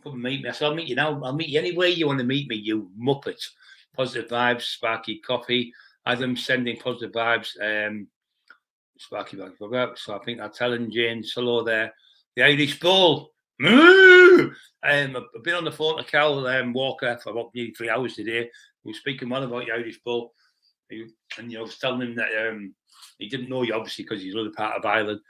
come and meet me. I said, I'll meet you now. I'll meet you anywhere you want to meet me, you muppet. Positive vibes, Sparky Coffee. Adam sending positive vibes. Sparky Coffee. So I think that's Helen James. Hello there. The Irish Bull. Moo! I've been on the phone to Cal Walker for about nearly 3 hours today. We were speaking well about the Irish Bull. And, you know, I was telling him that he didn't know you, obviously, because he's another part of Ireland.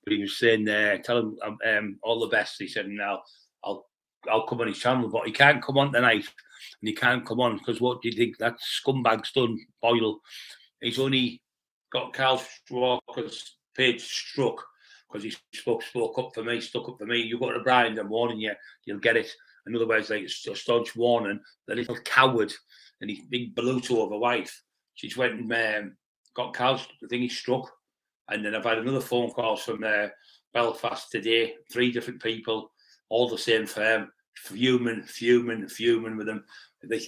But he was saying, tell him all the best. He said, now I'll come on his channel, but he can't come on tonight. And he can't come on because what do you think that scumbag's done, Boyle? He's only got Carl Walker's page struck because he spoke up for me, stuck up for me. You go to Brian, I'm warning you, you'll get it. In other words, like it's a staunch warning, the little coward and his big Beluto of a wife. She's went and got Carl's the thing he struck. And then I've had another phone call from Belfast today, 3 different people, all the same firm, fuming with him. He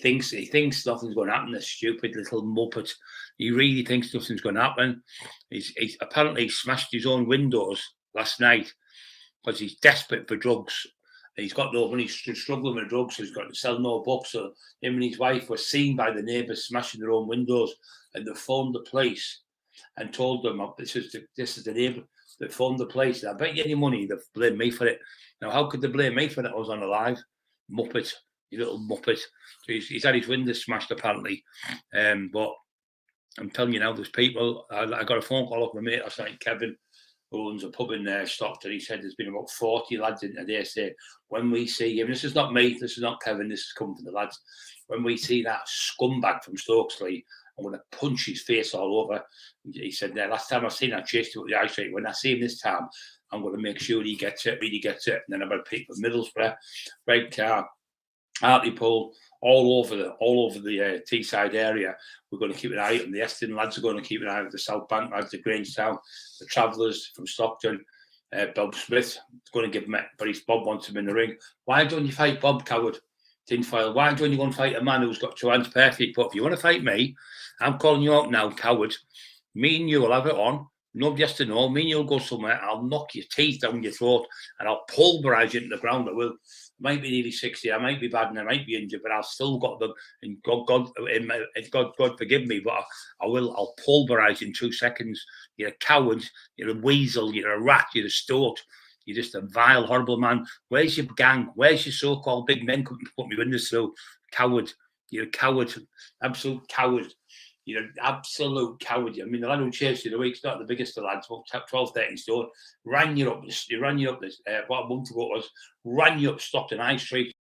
thinks nothing's going to happen, this stupid little muppet. He really thinks nothing's going to happen. He's apparently smashed his own windows last night because he's desperate for drugs. He's got no money, he's struggling with drugs, so he's got to sell no books. So him and his wife were seen by the neighbours smashing their own windows, and they phoned the police and told them, this is the neighbour. They phoned the police. I bet you any money, they blame me for it. Now, how could they blame me for it? I was on a live. Muppet, you little muppet. So he's had his windows smashed, apparently. But I'm telling you now, there's people. I got a phone call off my mate last night, Kevin, who owns a pub in Stockton. He said there's been about 40 lads in there say, when we see him, this is not me, this is not Kevin, this is coming from the lads. When we see that scumbag from Stokesley, I'm going to punch his face all over. He said, last time I seen him, I chased him up the high street. When I see him this time, I'm going to make sure he gets it, really gets it. And then I'm going to pick for Middlesbrough, Redcar, Hartlepool, all over the Teesside area. We're going to keep an eye on the Eston lads. Are going to keep an eye on the South Bank lads, the Grangetown, the Travellers from Stockton. Bob Smith is going to give him it, but Bob wants him in the ring. Why don't you fight Bob, coward? Tinfoil. Why don't you go and fight a man who's got 2 hands perfect? But if you want to fight me, I'm calling you out now, coward. Me and you will have it on. Nobody has to know. Me and you'll go somewhere. I'll knock your teeth down your throat and I'll pulverise you into the ground. I will. I might be nearly 60. I might be bad and I might be injured, but I've still got them. And God forgive me, but I'll pulverise you in 2 seconds. You're a coward. You're a weasel. You're a rat. You're a stoat. You're just a vile, horrible man. Where's your gang? Where's your so-called big men coming to put me windows through? Coward. You're a coward. Absolute coward. You're an absolute coward. I mean, the lad who chased you the week's not the biggest of lads, 12, 13 stone. Ran you up, what a month ago it was, ran you up Stockton High Street.